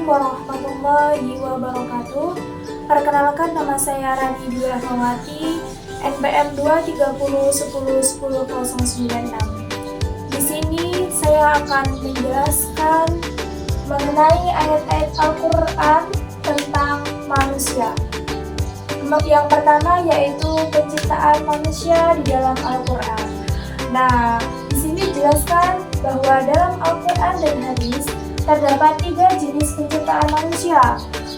warahmatullahi wabarakatuh. Perkenalkan, nama saya Rani Dwi Rahmawati, NPM 230101096. Di sini saya akan menjelaskan mengenai ayat-ayat Al-Quran tentang manusia. Yang pertama yaitu penciptaan manusia di dalam Al-Quran. Nah, di sini dijelaskan bahwa dalam Al-Quran dan hadis terdapat 3 jenis penciptaan manusia.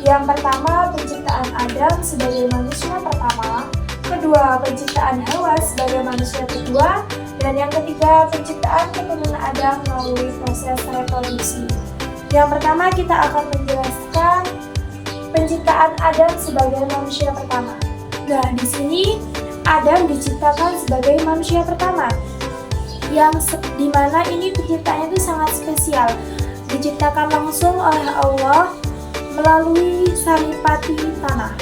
Yang pertama, penciptaan Adam sebagai manusia pertama. Kedua, penciptaan Hawa sebagai manusia kedua. Dan yang ketiga, penciptaan keturunan Adam melalui proses reproduksi. Yang pertama, kita akan menjelaskan penciptaan Adam sebagai manusia pertama. Nah, di sini Adam diciptakan sebagai manusia pertama, yang dimana ini penciptaannya itu sangat spesial. Diciptakan langsung oleh Allah melalui saripati tanah.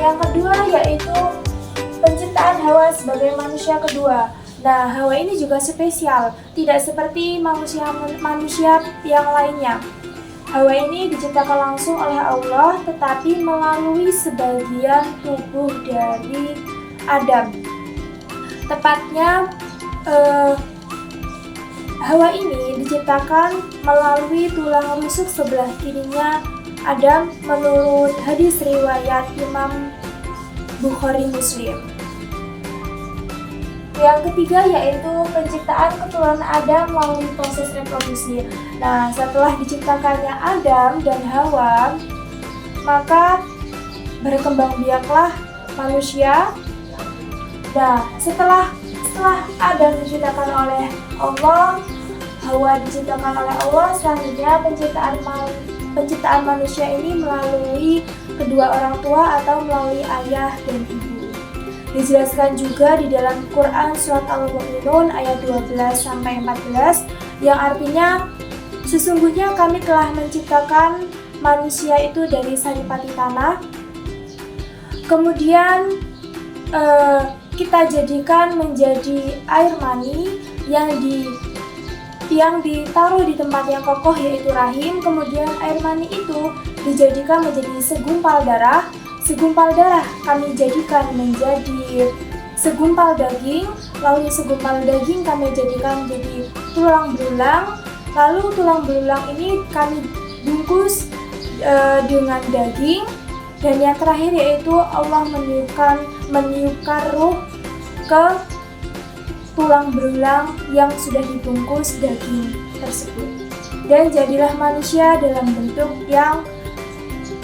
Yang kedua yaitu penciptaan Hawa sebagai manusia kedua. Nah, Hawa ini juga spesial, tidak seperti manusia yang lainnya. Hawa ini diciptakan langsung oleh Allah, tetapi melalui sebagian tubuh dari Adam. Tepatnya, Hawa ini diciptakan melalui tulang rusuk sebelah kirinya Adam menurut hadis riwayat Imam Bukhari Muslim. Yang ketiga yaitu penciptaan keturunan Adam melalui proses reproduksi. Nah, setelah diciptakannya Adam dan Hawa, maka berkembang biaklah manusia. Nah, setelah Adam diciptakan oleh Allah, Hawa diciptakan oleh Allah, selanjutnya penciptaan manusia ini melalui kedua orang tua atau melalui ayah dan ibu. Dijelaskan juga di dalam Quran surat Al-Mu'minun ayat 12-14 yang artinya sesungguhnya kami telah menciptakan manusia itu dari saripati tanah, kemudian kita jadikan menjadi air mani yang ditaruh di tempat yang kokoh yaitu rahim. Kemudian air mani itu dijadikan menjadi segumpal darah. Segumpal darah kami jadikan menjadi segumpal daging. Lalu segumpal daging kami jadikan menjadi tulang belulang. Lalu tulang belulang ini kami bungkus dengan daging. Dan yang terakhir yaitu Allah meniupkan ruh ke tulang belulang yang sudah dibungkus daging tersebut. Dan jadilah manusia dalam bentuk yang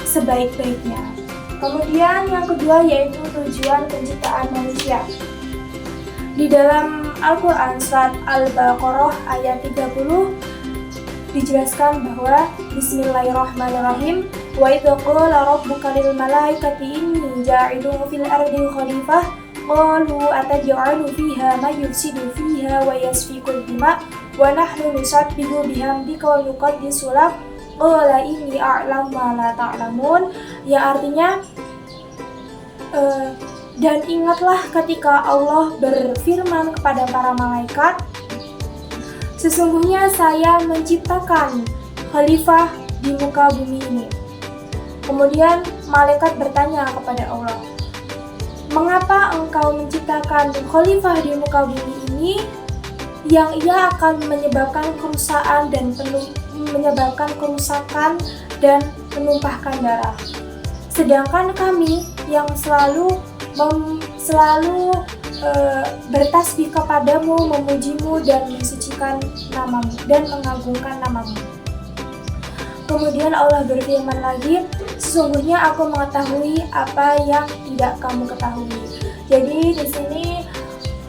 sebaik-baiknya. Kemudian yang kedua yaitu tujuan penciptaan manusia. Di dalam Al-Quran surat Al-Baqarah ayat 30 dijelaskan bahwa Bismillahirrahmanirrahim, wa idz qala rabbuka lil malaikati inni ja'ilun fil ardi khalifah qalu ataj'alu fiha may yufsidu fiha wa yasfiku dima wa nahnu nusabbihu bihamdika wa nuqaddisu lak qala inni a'lamu ma la ta'lamun, yang artinya dan ingatlah ketika Allah berfirman kepada para malaikat, sesungguhnya saya menciptakan khalifah di muka bumi ini. Kemudian malaikat bertanya kepada Allah, mengapa engkau menciptakan khalifah di muka bumi ini yang ia akan menyebabkan kerusakan dan menumpahkan darah? Sedangkan kami yang selalu bertasbih kepadamu, memujimu dan mensucikan namamu dan mengagungkan namamu. Kemudian Allah berfirman lagi, sesungguhnya aku mengetahui apa yang tidak kamu ketahui. Jadi di sini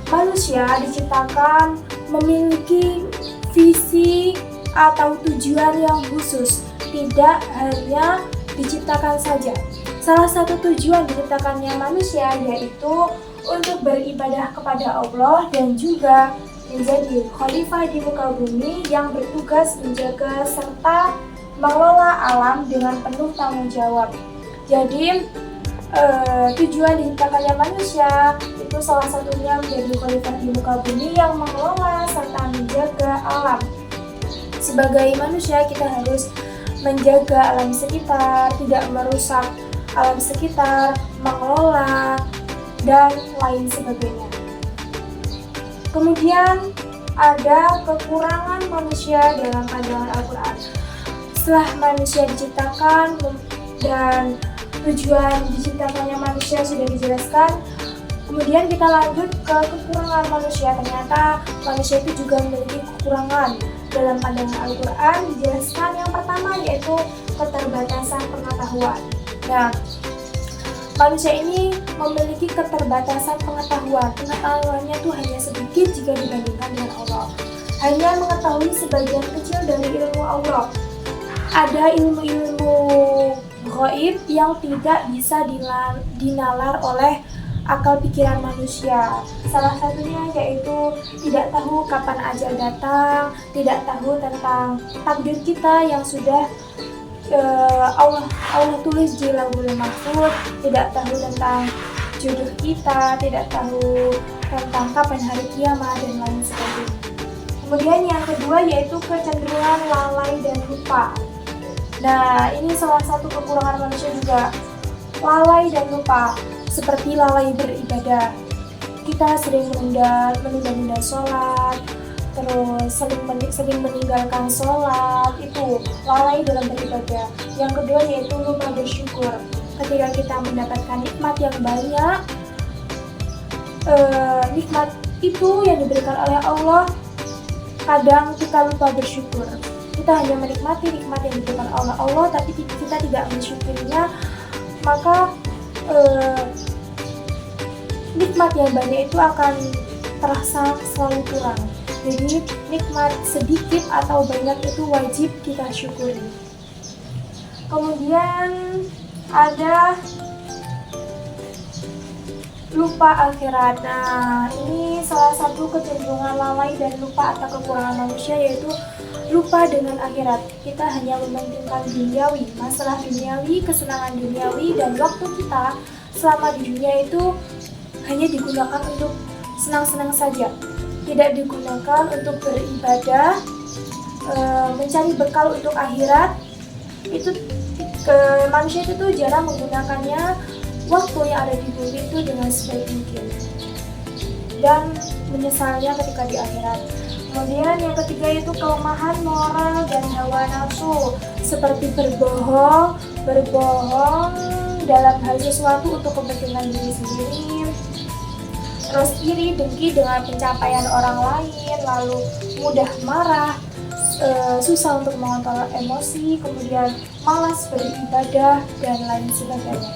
manusia diciptakan memiliki visi atau tujuan yang khusus, tidak hanya diciptakan saja. Salah satu tujuan diciptakannya manusia yaitu untuk beribadah kepada Allah dan juga menjadi khalifah di muka bumi yang bertugas menjaga serta mengelola alam dengan penuh tanggung jawab. Jadi tujuan diciptakannya manusia itu salah satunya menjadi khalifah di muka bumi yang mengelola serta menjaga alam. Sebagai manusia kita harus menjaga alam sekitar, tidak merusak alam sekitar, mengelola, dan lain sebagainya. Kemudian ada kekurangan manusia dalam pandangan Al-Quran. Setelah manusia diciptakan dan tujuan diciptakannya manusia sudah dijelaskan, kemudian kita lanjut ke kekurangan manusia. Ternyata manusia itu juga memiliki kekurangan dalam pandangan Al-Quran. Dijelaskan yang pertama yaitu keterbatasan pengetahuan. Nah, manusia ini memiliki keterbatasan pengetahuan. Pengetahuannya tuh hanya sedikit jika dibandingkan dengan Allah. Hanya mengetahui sebagian kecil dari ilmu Allah. Ada ilmu-ilmu gaib yang tidak bisa dinalar oleh akal pikiran manusia. Salah satunya yaitu tidak tahu kapan ajal datang, tidak tahu tentang takdir kita yang sudah Allah tulis di Lauhul Mahfuz, tidak tahu tentang jodoh kita, tidak tahu tentang kapan hari kiamat dan lain sebagainya. Kemudian yang kedua yaitu kecenderungan lalai dan lupa. Nah, ini salah satu kekurangan manusia juga, lalai dan lupa, seperti lalai beribadah. Kita sering menunda sholat, terus sering meninggalkan sholat, itu lalai dalam beribadah. Yang kedua yaitu lupa bersyukur. Ketika kita mendapatkan nikmat yang banyak, nikmat itu yang diberikan oleh Allah, kadang kita lupa bersyukur. Kita hanya menikmati nikmat yang diberikan oleh Allah, tapi kita tidak mensyukurinya, maka nikmat yang banyak itu akan terasa selalu kurang. Jadi nikmat sedikit atau banyak itu wajib kita syukuri. Kemudian ada lupa akhirat. Nah, ini salah satu kecenderungan lalai dan lupa atau kekurangan manusia, yaitu lupa dengan akhirat. Kita hanya mementingkan duniawi, masalah duniawi, kesenangan duniawi, dan waktu kita selama di dunia itu hanya digunakan untuk senang-senang saja. Tidak digunakan untuk beribadah, mencari bekal untuk akhirat. Itu manusia itu tuh jarang menggunakannya waktu yang ada di bumi itu dengan sebaik mungkin, dan menyesalnya ketika di akhirat. Kemudian yang ketiga itu kelemahan moral dan hawa nafsu, seperti berbohong dalam hal sesuatu untuk kepentingan diri sendiri, terus iri dengki dengan pencapaian orang lain, lalu mudah marah, susah untuk mengontrol emosi, kemudian malas beribadah dan lain sebagainya.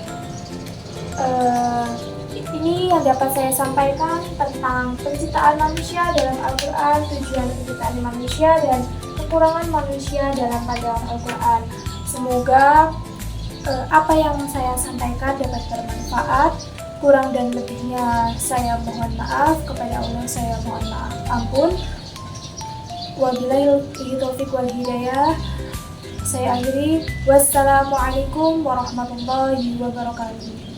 Ini yang dapat saya sampaikan tentang penciptaan manusia dalam Al-Quran, tujuan penciptaan manusia dan kekurangan manusia dalam pandangan Al-Quran. Semoga apa yang saya sampaikan dapat bermanfaat. Kurang dan lebihnya saya mohon maaf, kepada Allah saya mohon maaf ampun. Wabillahi taufiq wal hidayah. Saya akhiri. Wassalamualaikum warahmatullahi wabarakatuh.